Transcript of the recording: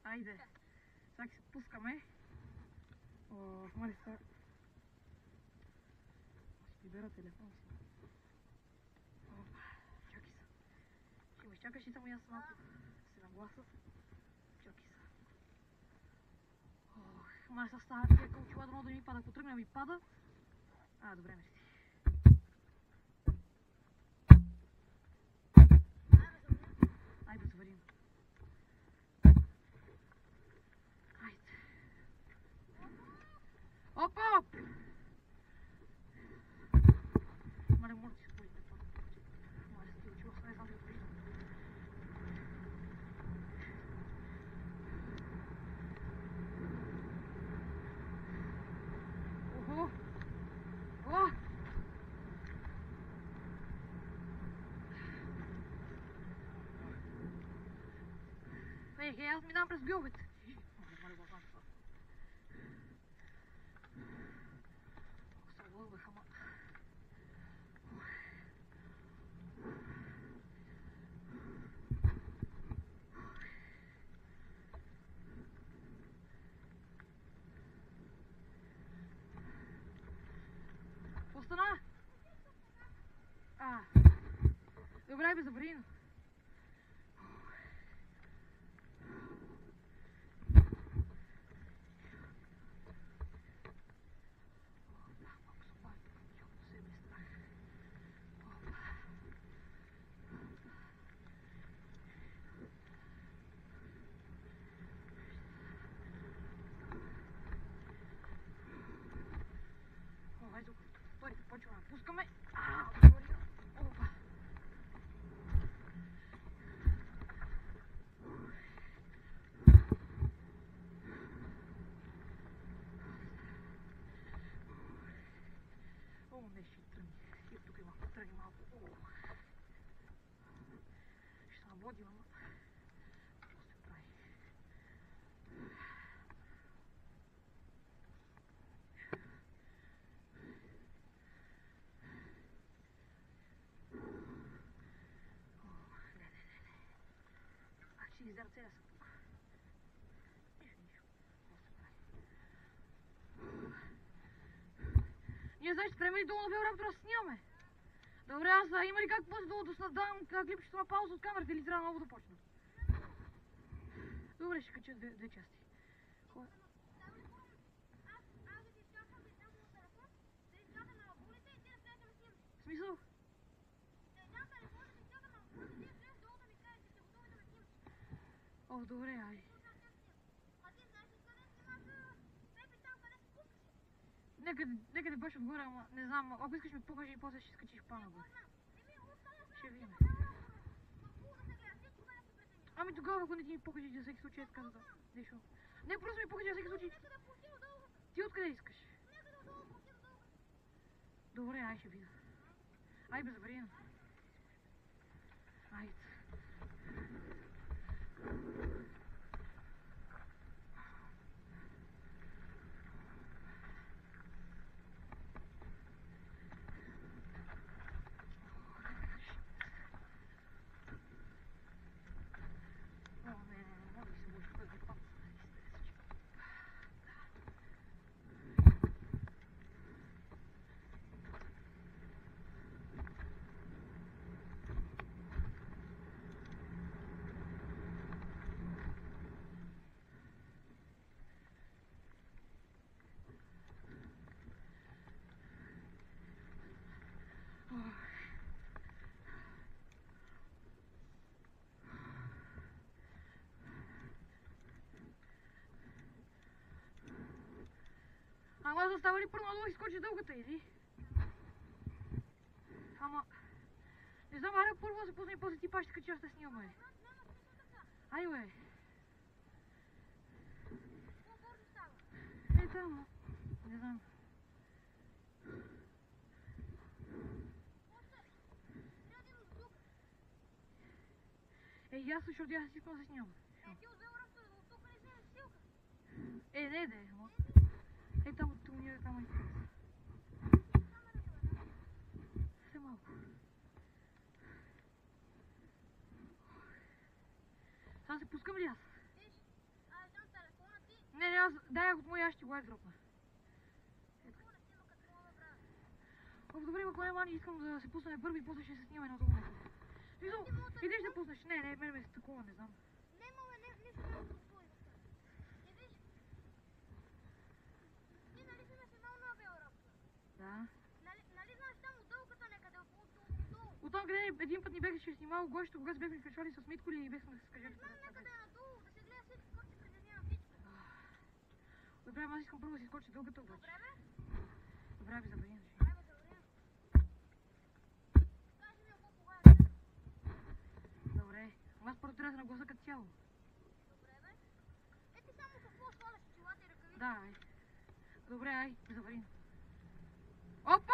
Айде. Сега се пускаме. О, моля се. Ще бера телефон си. Опа, чакай са. Ще ме изчакаш и само аз малко се нагласа. Чакай са. Ох, моля се става тия кълчила да ми пада. Ако тръгна ми пада. Добре, мерси. Айде, заварим. Айде. Опа! Мале, може да си спорите това. Мале, си учила с най-само да виждам. Охо! О! Ей, аз минавам през гълбите. Мале, главам това. Се лъгвах, ама... Какво стана? Добре, бе, забрин. Той почва да пускаме. Опа. О, не ще тръгне. И тук има тръгне малко. Ще се наводим, ама. Какво се прави? Ще ги зарцеля са тук. Нищо. Какво се прави? Ние знаеш, спреме ли долу на Велраптора снимаме? Добре, аз има ли как после долу да снадам клипчето на пауза от камерата или трябва много да почна? Добре, ще кача две части. В смисъл? О, добре, ай. Некъде беше отгоре, ама не знам, ако искаш ми покажи и после ще скачиш по-нагоре. Ще видим. Ами тогава, ако не ти ми покажи за всеки случай, така да нещо. Не, просто ми покажи за всеки случай. Ти откъде искаш? Добре, ай ще видя. Ай, безвременно. Айде. Ама застава ли по-надолу и скочи дългата, иди? Ама... Не знам, аре първо се пусна и после ти пак ще качи, аз те снимам, бе. Ай, бе. Там. Не знам. Ясно, защото аз си какво се снимам. Ти от Велраптора, от тук не вземеш силка. Не. Там от туния, там е. Все малко. Сега се пускам ли аз? Виж, Не, аз дай от моя, аз ще го айдропна. Добре, ако няма, не искам да се пуснем първи и после ще се снимаме на това. Идеш да пуснеш? Не, мене ме такова, не знам. Нема, не знам какво е. Не виж? Ти нали си снимал на Велораптор? Да. Нали знаеш там отдолката некъде, отдолу? Оттам къде един път ни бяхме снимал гощето, когато бяхме качвали с Митко ли и бяхме с кажали. Не знам некъде надолу, да се гледа всичко, как се приземява всичко. Добре, аз искам първо да си скоча дългата обаче. Добре, бе? Добре, за време. Айде, за време. Кажи ми колко важно. Добре. Аз първо трябва да нагласа като цяло. Добре, бе. Ти само какво слагаш очилата и ръкавиците? Да, ай. Добре, ай, за време. Оп!